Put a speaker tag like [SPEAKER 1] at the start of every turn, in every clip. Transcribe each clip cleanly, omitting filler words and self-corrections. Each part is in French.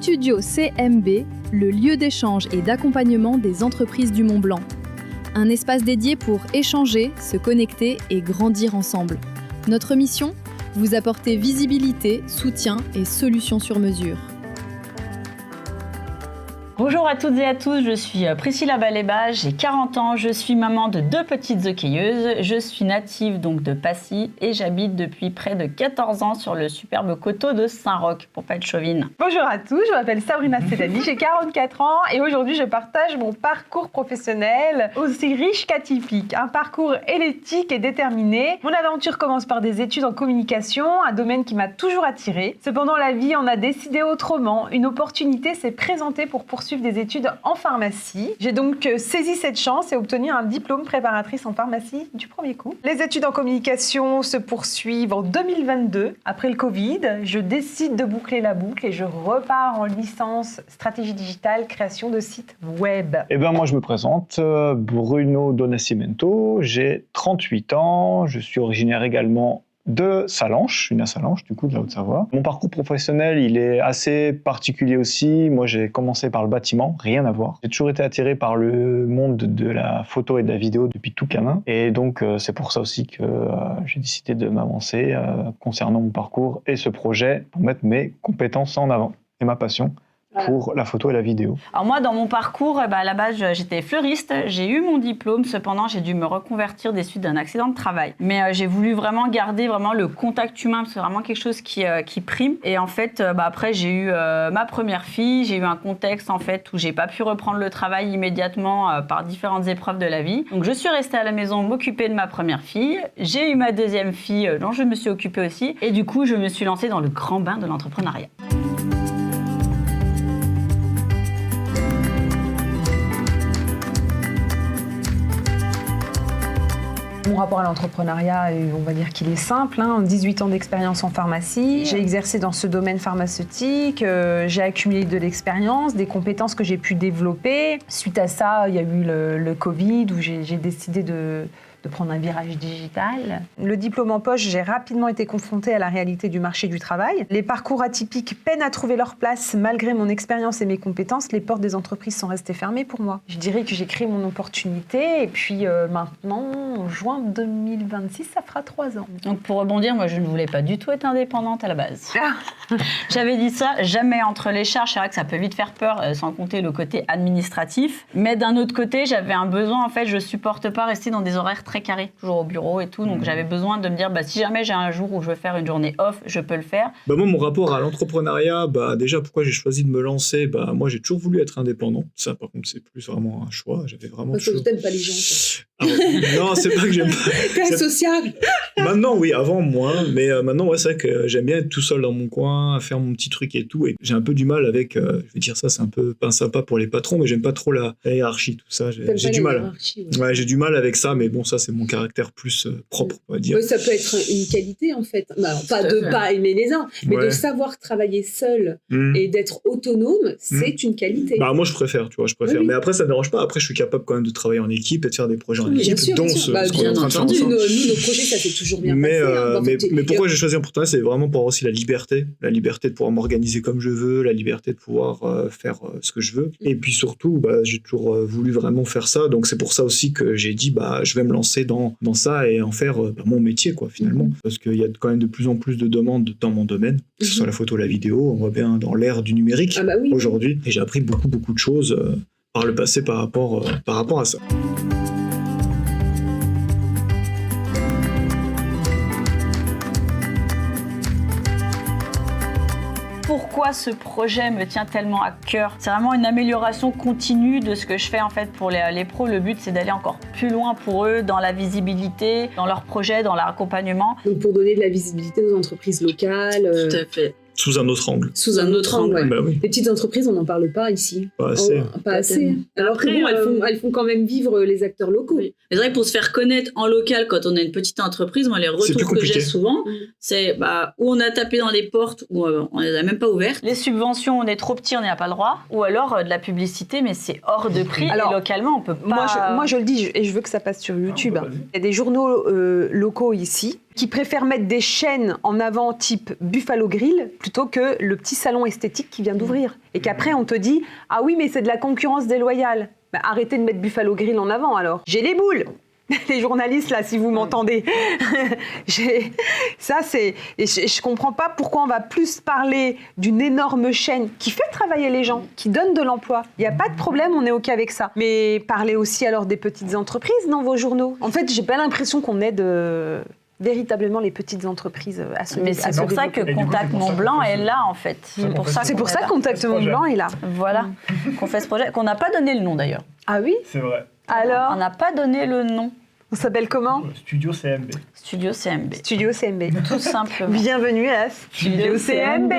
[SPEAKER 1] Studio CMB, le lieu d'échange et d'accompagnement des entreprises du Mont-Blanc. Un espace dédié pour échanger, se connecter et grandir ensemble. Notre mission ? Vous apporter visibilité, soutien et solutions sur mesure.
[SPEAKER 2] Bonjour à toutes et à tous, je suis Priscilla Baléba, j'ai 40 ans, je suis maman de 2 petites écueilleuses, je suis native donc de Passy et j'habite depuis près de 14 ans sur le superbe coteau de Saint-Roch, pour pas être chauvine.
[SPEAKER 3] Bonjour à tous, je m'appelle Sabrina Sedani, j'ai 44 ans et aujourd'hui je partage mon parcours professionnel aussi riche qu'atypique. Un parcours électique et déterminé. Mon aventure commence par des études en communication, un domaine qui m'a toujours attirée. Cependant la vie en a décidé autrement, une opportunité s'est présentée pour poursuivre des études en pharmacie. J'ai donc saisi cette chance et obtenu un diplôme préparatrice en pharmacie du premier coup. Les études en communication se poursuivent en 2022. Après le Covid, je décide de boucler la boucle et je repars en licence stratégie digitale, création de sites web.
[SPEAKER 4] Moi je me présente, Bruno Donascimento, j'ai 38 ans, je suis originaire également de Sallanches, je suis né à Sallanches, du coup, de la Haute-Savoie. Mon parcours professionnel, il est assez particulier aussi. Moi, j'ai commencé par le bâtiment, rien à voir. J'ai toujours été attiré par le monde de la photo et de la vidéo depuis tout gamin. Et donc, c'est pour ça aussi que j'ai décidé de m'avancer concernant mon parcours et ce projet pour mettre mes compétences en avant et ma passion pour la photo et la vidéo.
[SPEAKER 2] Alors moi, dans mon parcours, à la base, j'étais fleuriste. J'ai eu mon diplôme, cependant, j'ai dû me reconvertir des suites d'un accident de travail. Mais j'ai voulu vraiment garder le contact humain, parce que c'est vraiment quelque chose qui prime. Et en fait, après, j'ai eu ma première fille. J'ai eu un contexte, en fait, où j'ai pas pu reprendre le travail immédiatement par différentes épreuves de la vie. Donc, je suis restée à la maison m'occuper de ma première fille. J'ai eu ma deuxième fille, dont je me suis occupée aussi. Et du coup, je me suis lancée dans le grand bain de l'entrepreneuriat.
[SPEAKER 3] Mon rapport à l'entrepreneuriat, on va dire qu'il est simple. 18 ans d'expérience en pharmacie. J'ai exercé dans ce domaine pharmaceutique. J'ai accumulé de l'expérience, des compétences que j'ai pu développer. Suite à ça, il y a eu le Covid où j'ai décidé de prendre un virage digital. Le diplôme en poche, j'ai rapidement été confrontée à la réalité du marché du travail. Les parcours atypiques peinent à trouver leur place malgré mon expérience et mes compétences. Les portes des entreprises sont restées fermées pour moi. Je dirais que j'ai créé mon opportunité et puis maintenant, en juin 2026, ça fera 3 ans.
[SPEAKER 2] Donc pour rebondir, moi je ne voulais pas du tout être indépendante à la base. J'avais dit ça, jamais entre les charges. C'est vrai que ça peut vite faire peur, sans compter le côté administratif. Mais d'un autre côté, j'avais un besoin, en fait, je supporte pas rester dans des horaires très carré, toujours au bureau et tout. Donc j'avais besoin de me dire, si jamais j'ai un jour où je veux faire une journée off, je peux le faire.
[SPEAKER 5] Moi, mon rapport à l'entrepreneuriat, déjà, pourquoi j'ai choisi de me lancer, moi, j'ai toujours voulu être indépendant. Ça, par contre, c'est plus vraiment un choix. J'avais vraiment...
[SPEAKER 6] Parce que tu n'aimes pas les gens,
[SPEAKER 5] Alors, non, c'est pas que j'aime pas...
[SPEAKER 6] T'es sociable.
[SPEAKER 5] Maintenant, oui, avant, moins. Mais maintenant, ouais, c'est vrai que j'aime bien être tout seul dans mon coin, à faire mon petit truc et tout. Et j'ai un peu du mal avec... je vais dire ça, c'est un peu pas sympa pour les patrons, mais j'aime pas trop la hiérarchie, tout ça. J'ai du mal. Ouais, j'ai du mal avec ça, mais bon, ça, c'est mon caractère plus propre, on va dire.
[SPEAKER 6] Oui, ça peut être une qualité, en fait. Pas de pas aimer les uns, mais de savoir travailler seul et d'être autonome, c'est une qualité.
[SPEAKER 5] Moi, je préfère, tu vois, Oui. Mais après, ça me dérange pas. Après, je suis capable quand même de travailler en équipe et de faire des projets en équipe, dont ce qu'on est en train de faire ensemble.
[SPEAKER 6] Nous, nos projets, ça s'est toujours bien passé.
[SPEAKER 5] Mais pourquoi j'ai choisi l'entrepreneuriat, c'est vraiment pour avoir aussi la liberté de pouvoir m'organiser comme je veux, la liberté de pouvoir faire ce que je veux. Et puis surtout, j'ai toujours voulu vraiment faire ça. Donc, c'est pour ça aussi que j'ai dit, je vais me lancer dans ça et en faire mon métier, quoi, finalement. Parce qu'il y a quand même de plus en plus de demandes dans mon domaine, que ce soit la photo, la vidéo. On voit bien dans l'ère du numérique aujourd'hui. Et j'ai appris beaucoup de choses par le passé par rapport à ça.
[SPEAKER 2] Pourquoi ce projet me tient tellement à cœur? C'est vraiment une amélioration continue de ce que je fais en fait pour les pros. Le but, c'est d'aller encore plus loin pour eux dans la visibilité, dans leurs projets, dans l'accompagnement.
[SPEAKER 6] Donc pour donner de la visibilité aux entreprises locales.
[SPEAKER 2] Tout à fait.
[SPEAKER 5] Sous un autre angle.
[SPEAKER 6] Sous un autre angle, ouais.
[SPEAKER 5] Oui.
[SPEAKER 6] Les petites entreprises, on n'en parle pas ici.
[SPEAKER 5] Pas assez.
[SPEAKER 6] Pas assez. Alors que elles font quand même vivre les acteurs locaux.
[SPEAKER 7] Oui. C'est vrai que pour se faire connaître en local, quand on est une petite entreprise, moi, les retours que j'ai souvent, c'est où on a tapé dans les portes, ou on les a même pas ouvertes.
[SPEAKER 2] Les subventions, on est trop petit, on n'y a pas le droit. Ou alors de la publicité, mais c'est hors de prix. Alors, et localement, on peut pas...
[SPEAKER 3] Moi, je le dis, et je veux que ça passe sur YouTube. Il y a des journaux locaux ici
[SPEAKER 6] qui préfèrent mettre des chaînes en avant type Buffalo Grill plutôt que le petit salon esthétique qui vient d'ouvrir. Et qu'après, on te dit « Ah oui, mais c'est de la concurrence déloyale. » Arrêtez de mettre Buffalo Grill en avant alors. J'ai les boules. Les journalistes, là, si vous m'entendez. Ça, c'est... Et je comprends pas pourquoi on va plus parler d'une énorme chaîne qui fait travailler les gens, qui donne de l'emploi. Il n'y a pas de problème, on est OK avec ça. Mais parlez aussi alors des petites entreprises dans vos journaux. En fait, j'ai pas l'impression qu'on aide... véritablement les petites entreprises à se
[SPEAKER 2] Mais c'est pour ça que Contact Mont-Blanc est là, en fait.
[SPEAKER 6] C'est pour ça que Contact Mont-Blanc est là.
[SPEAKER 2] Voilà, qu'on fait ce projet, qu'on n'a pas donné le nom d'ailleurs.
[SPEAKER 6] Ah oui ?
[SPEAKER 8] C'est vrai.
[SPEAKER 6] Alors ?
[SPEAKER 2] On n'a pas donné le nom.
[SPEAKER 6] On s'appelle comment ?
[SPEAKER 8] Studio CMB.
[SPEAKER 2] Studio CMB.
[SPEAKER 6] Studio CMB.
[SPEAKER 2] Tout simplement.
[SPEAKER 6] Bienvenue à Studio CMB.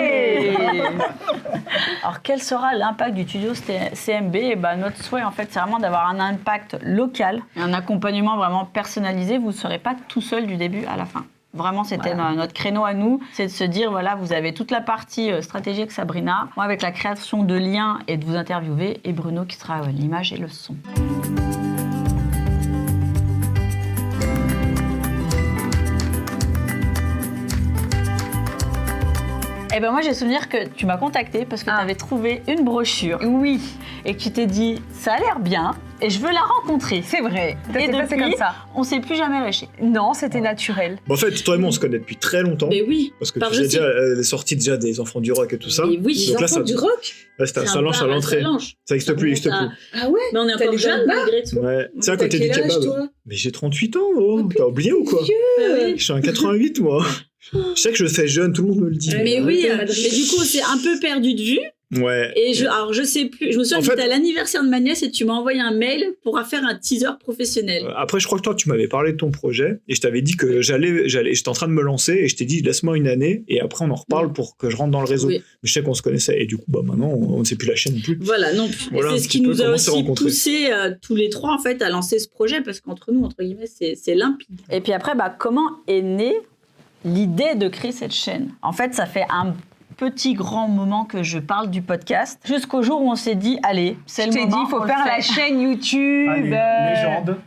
[SPEAKER 2] Alors, quel sera l'impact du Studio CMB ? Notre souhait, en fait, c'est vraiment d'avoir un impact local, un accompagnement vraiment personnalisé. Vous ne serez pas tout seul du début à la fin. Vraiment, c'était notre créneau à nous, c'est de se dire, voilà, vous avez toute la partie stratégie avec Sabrina, moi avec la création de liens et de vous interviewer, et Bruno qui sera l'image et le son. Eh ben moi, j'ai souvenir que tu m'as contacté parce que tu avais trouvé une brochure.
[SPEAKER 6] Oui.
[SPEAKER 2] Et que tu t'es dit, ça a l'air bien et je veux la rencontrer.
[SPEAKER 6] C'est vrai.
[SPEAKER 2] Et depuis,
[SPEAKER 6] c'est comme ça.
[SPEAKER 2] On s'est plus jamais lâché.
[SPEAKER 6] Non, c'était naturel.
[SPEAKER 5] En fait, toi et moi, on se connaît depuis très longtemps.
[SPEAKER 7] Mais oui.
[SPEAKER 5] Parce que tu faisais déjà les sorties déjà des Enfants du Rock et tout ça.
[SPEAKER 7] Mais oui,
[SPEAKER 5] donc
[SPEAKER 6] les Enfants du Rock.
[SPEAKER 5] Là, c'était un Salange à l'entrée. Ça n'existe plus, n'existe plus.
[SPEAKER 6] Ah ouais.
[SPEAKER 7] Mais on est encore jeunes malgré tout.
[SPEAKER 5] Ouais. C'est à côté du kebab. Mais j'ai 38 ans, oh. T'as oublié ou quoi? Je suis en 88, moi. Je sais que je fais jeune, tout le monde me le dit.
[SPEAKER 7] Mais oui, mais du coup, c'est un peu perdu de vue.
[SPEAKER 5] Ouais.
[SPEAKER 7] Et alors je sais plus, je me souviens que c'était à l'anniversaire de ma nièce et tu m'as envoyé un mail pour faire un teaser professionnel.
[SPEAKER 5] Après, je crois que toi, tu m'avais parlé de ton projet et je t'avais dit que j'étais en train de me lancer et je t'ai dit laisse-moi une année et après on en reparle pour que je rentre dans le réseau. Oui. Mais je sais qu'on se connaissait et du coup, maintenant, on ne sait plus lâcher non plus.
[SPEAKER 7] Voilà, non plus. Voilà, c'est ce qui nous a aussi poussé tous les trois en fait à lancer ce projet parce qu'entre nous, entre guillemets, c'est limpide.
[SPEAKER 2] Et puis après, comment est née l'idée de créer cette chaîne? En fait, ça fait un petit grand moment que je parle du podcast, jusqu'au jour où on s'est dit, allez, c'est le moment.
[SPEAKER 6] Je t'ai dit, il faut faire la chaîne YouTube.
[SPEAKER 8] Allez, légende.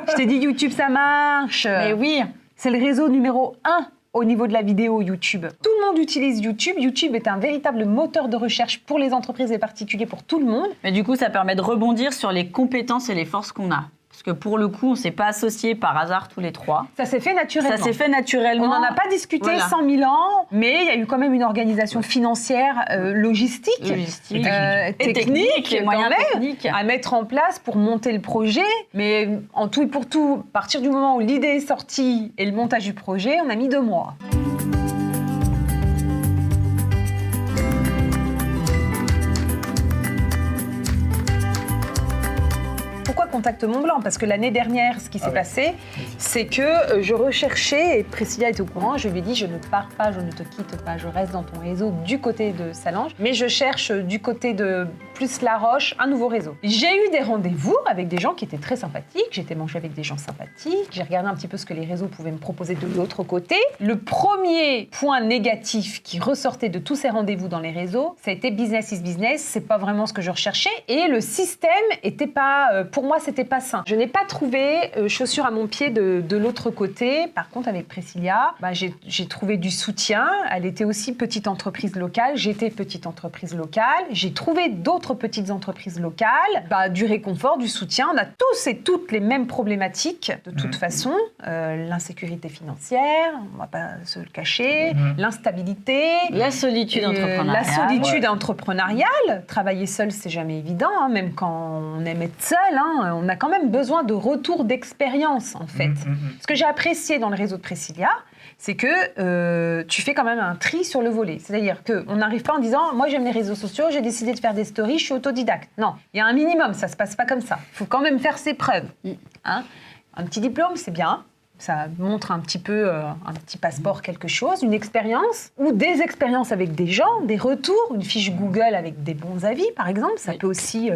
[SPEAKER 6] Je t'ai dit, YouTube, ça marche.
[SPEAKER 2] Mais oui.
[SPEAKER 6] C'est le réseau numéro 1 au niveau de la vidéo YouTube. Tout le monde utilise YouTube. YouTube est un véritable moteur de recherche pour les entreprises et particuliers, pour tout le monde.
[SPEAKER 2] Mais du coup, ça permet de rebondir sur les compétences et les forces qu'on a. Parce que pour le coup, on ne s'est pas associés par hasard tous les trois.
[SPEAKER 6] Ça s'est fait naturellement.
[SPEAKER 2] Ça s'est fait naturellement.
[SPEAKER 6] On n'en a pas discuté 100 000 ans, mais il y a eu quand même une organisation financière, logistique, technique,
[SPEAKER 2] les moyens techniques
[SPEAKER 6] à mettre en place pour monter le projet. Mais en tout et pour tout, à partir du moment où l'idée est sortie et le montage du projet, on a mis 2 mois. Pourquoi Contact Mont-Blanc? Parce que l'année dernière, ce qui s'est passé, c'est que je recherchais, et Priscilla est au courant, je lui ai dit, je ne pars pas, je ne te quitte pas, je reste dans ton réseau du côté de Salange, mais je cherche du côté de plus La Roche, un nouveau réseau. J'ai eu des rendez-vous avec des gens qui étaient très sympathiques, j'étais mangée avec des gens sympathiques, j'ai regardé un petit peu ce que les réseaux pouvaient me proposer de l'autre côté. Le premier point négatif qui ressortait de tous ces rendez-vous dans les réseaux, ça a été business is business, c'est pas vraiment ce que je recherchais, et le système était pas, pour moi, c'était pas sain. Je n'ai pas trouvé chaussure à mon pied de l'autre côté. Par contre, avec Priscilla, j'ai trouvé du soutien. Elle était aussi petite entreprise locale. J'étais petite entreprise locale. J'ai trouvé d'autres petites entreprises locales. Du réconfort, du soutien. On a tous et toutes les mêmes problématiques, de toute façon. L'insécurité financière, on va pas se le cacher. L'instabilité.
[SPEAKER 2] La solitude
[SPEAKER 6] entrepreneuriale. Travailler seul, c'est jamais évident, hein, même quand on aime être seul. On a quand même besoin de retour d'expérience, en fait. Ce que j'ai apprécié dans le réseau de Priscilla, c'est que tu fais quand même un tri sur le volet. C'est-à-dire qu'on n'arrive pas en disant « Moi, j'aime les réseaux sociaux, j'ai décidé de faire des stories, je suis autodidacte. » Non, il y a un minimum, ça ne se passe pas comme ça. Il faut quand même faire ses preuves. Hein? Un petit diplôme, c'est bien. Ça montre un petit peu un petit passeport, quelque chose, une expérience ou des expériences avec des gens, des retours, une fiche Google avec des bons avis, par exemple. Ça peut aussi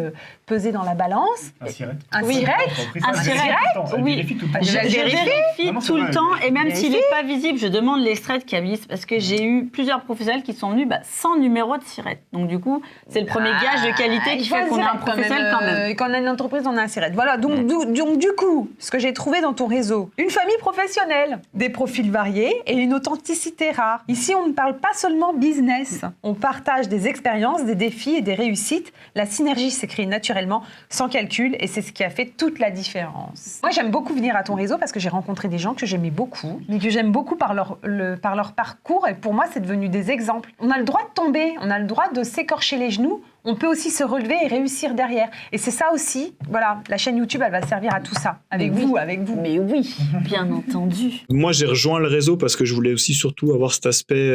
[SPEAKER 6] peser dans la balance.
[SPEAKER 8] Un siret.
[SPEAKER 6] Un siret.
[SPEAKER 2] Oui. Je vérifie tout le temps et même s'il n'est pas visible, je demande l'extrait de cabis parce que j'ai eu plusieurs professionnels qui sont venus sans numéro de siret. Donc du coup, c'est le premier gage de qualité qui fait qu'on a un professionnel quand même.
[SPEAKER 6] Quand on a une entreprise, on a un siret. Voilà, donc du coup, ce que j'ai trouvé dans ton réseau, une famille famille professionnelle, des profils variés et une authenticité rare. Ici, on ne parle pas seulement business. On partage des expériences, des défis et des réussites. La synergie s'écrit naturellement, sans calcul, et c'est ce qui a fait toute la différence. Moi, j'aime beaucoup venir à ton réseau parce que j'ai rencontré des gens que j'aimais beaucoup, mais que j'aime beaucoup par leur parcours, et pour moi, c'est devenu des exemples. On a le droit de tomber, on a le droit de s'écorcher les genoux, on peut aussi se relever et réussir derrière. Et c'est ça aussi, voilà, la chaîne YouTube, elle va servir à tout ça, avec vous.
[SPEAKER 2] Mais oui, bien entendu.
[SPEAKER 5] Moi, j'ai rejoint le réseau parce que je voulais aussi surtout avoir cet aspect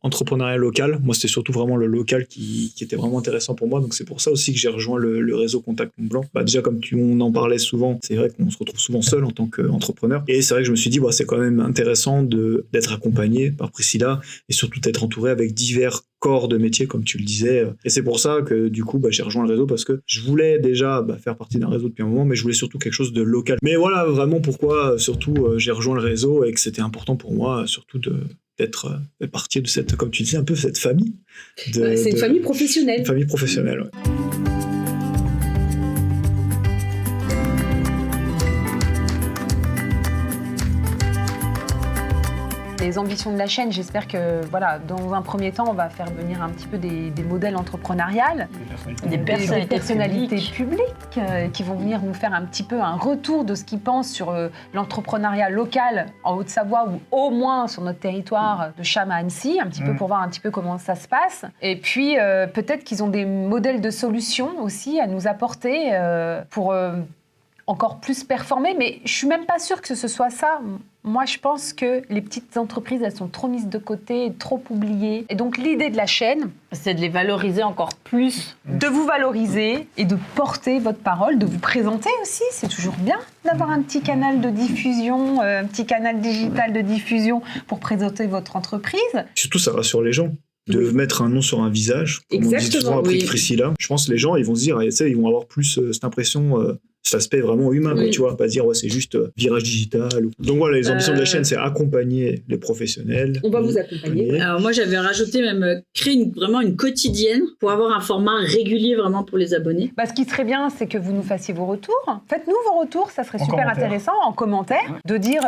[SPEAKER 5] entrepreneuriat local. Moi, c'était surtout vraiment le local qui était vraiment intéressant pour moi. Donc, c'est pour ça aussi que j'ai rejoint le réseau Contact Mont-Blanc. Déjà, comme on en parlait souvent, c'est vrai qu'on se retrouve souvent seul en tant qu'entrepreneur. Et c'est vrai que je me suis dit, c'est quand même intéressant d'être accompagné par Priscilla et surtout d'être entouré avec divers corps de métier, comme tu le disais. Et c'est pour ça que, du coup, j'ai rejoint le réseau parce que je voulais déjà faire partie d'un réseau depuis un moment, mais je voulais surtout quelque chose de local. Mais voilà, vraiment pourquoi, surtout, j'ai rejoint le réseau et que c'était important pour moi, surtout d'être partie de cette, comme tu disais, un peu cette famille.
[SPEAKER 8] C'est une famille professionnelle.
[SPEAKER 5] Une famille professionnelle, ouais.
[SPEAKER 6] Les ambitions de la chaîne, j'espère que, voilà, dans un premier temps, on va faire venir un petit peu des modèles entrepreneuriales, des personnalités publiques qui vont venir nous faire un petit peu un retour de ce qu'ils pensent sur l'entrepreneuriat local en Haute-Savoie ou au moins sur notre territoire de Cham à Annecy, un petit peu pour voir un petit peu comment ça se passe. Et puis, peut-être qu'ils ont des modèles de solutions aussi à nous apporter pour encore plus performer, mais je suis même pas sûre que ce soit ça. Moi, je pense que les petites entreprises, elles sont trop mises de côté, trop oubliées. Et donc, l'idée de la chaîne,
[SPEAKER 2] c'est de les valoriser encore plus.
[SPEAKER 6] De vous valoriser et de porter votre parole, de vous présenter aussi. C'est toujours bien d'avoir un petit canal de diffusion, un petit canal digital de diffusion pour présenter votre entreprise.
[SPEAKER 5] Surtout, ça rassure les gens. De mettre un nom sur un visage, comme on dit souvent après Priscilla. Je pense que les gens, ils vont se dire, ils vont avoir plus cette impression, cet aspect vraiment humain, quoi, tu vois, pas dire c'est juste virage digital. Donc voilà, les ambitions de la chaîne, c'est accompagner les professionnels.
[SPEAKER 8] On va vous accompagner.
[SPEAKER 7] Alors moi, j'avais rajouté même créer vraiment une quotidienne pour avoir un format régulier vraiment pour les abonnés.
[SPEAKER 6] Ce qui serait bien, c'est que vous nous fassiez vos retours. Faites-nous vos retours, ça serait super intéressant en commentaire, de dire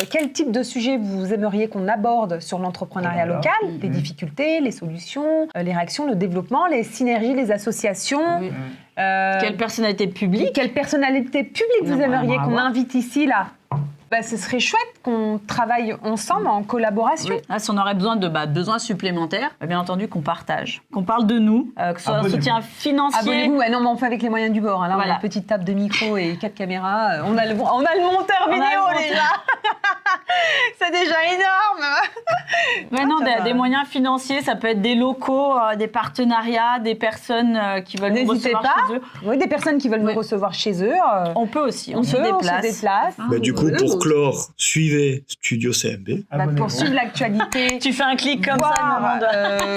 [SPEAKER 6] quel type de sujet vous aimeriez qu'on aborde sur l'entrepreneuriat local, les difficultés, les solutions, les réactions, le développement, les synergies, les associations.
[SPEAKER 2] Quelle personnalité publique
[SPEAKER 6] vous aimeriez qu'on invite ici, là? Ce serait chouette qu'on travaille ensemble en collaboration.
[SPEAKER 2] Oui. Là, si on aurait besoin de besoins supplémentaires, bien entendu qu'on partage, qu'on parle de nous, que ce soit un soutien financier.
[SPEAKER 6] Abonnez-vous. Non, mais on fait avec les moyens du bord. Là, on a une petite table de micro et 4 caméras. On a le monteur vidéo déjà. C'est déjà énorme.
[SPEAKER 2] Des moyens financiers, ça peut être des locaux, des partenariats, des personnes qui veulent nous recevoir chez eux.
[SPEAKER 6] Oui, des personnes qui veulent nous recevoir chez eux.
[SPEAKER 2] On peut aussi, on se
[SPEAKER 6] déplace.
[SPEAKER 5] Du coup, pour clore, suivez Studio CMB.
[SPEAKER 6] Pour suivre l'actualité.
[SPEAKER 2] Tu fais un clic comme ça.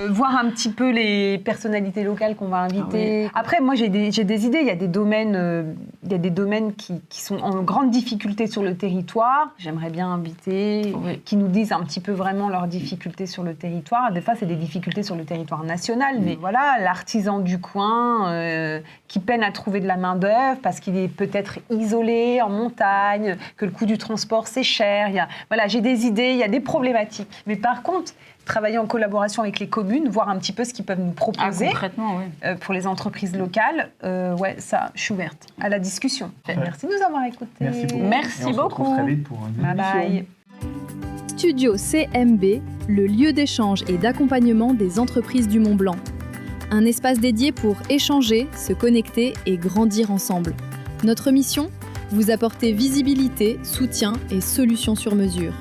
[SPEAKER 6] Voir un petit peu les personnalités locales qu'on va inviter. Après, moi, j'ai des idées. Il y a des domaines, qui sont en grande difficulté sur le territoire. J'aimerais bien inviter, qui nous disent un petit peu vraiment leurs difficultés sur le territoire. Des fois, c'est des difficultés sur le territoire national, mais voilà, l'artisan du coin qui peine à trouver de la main-d'œuvre parce qu'il est peut-être isolé en montagne, que le coût du transport, c'est cher. J'ai des idées, il y a des problématiques. Mais par contre, travailler en collaboration avec les communes, voir un petit peu ce qu'ils peuvent nous proposer pour les entreprises locales, ça, je suis ouverte à la discussion. Merci de nous avoir écoutés.
[SPEAKER 2] Merci beaucoup.
[SPEAKER 4] Très vite pour
[SPEAKER 6] bye bye.
[SPEAKER 1] Studio CMB, le lieu d'échange et d'accompagnement des entreprises du Mont-Blanc. Un espace dédié pour échanger, se connecter et grandir ensemble. Notre mission ? Vous apporter visibilité, soutien et solutions sur mesure.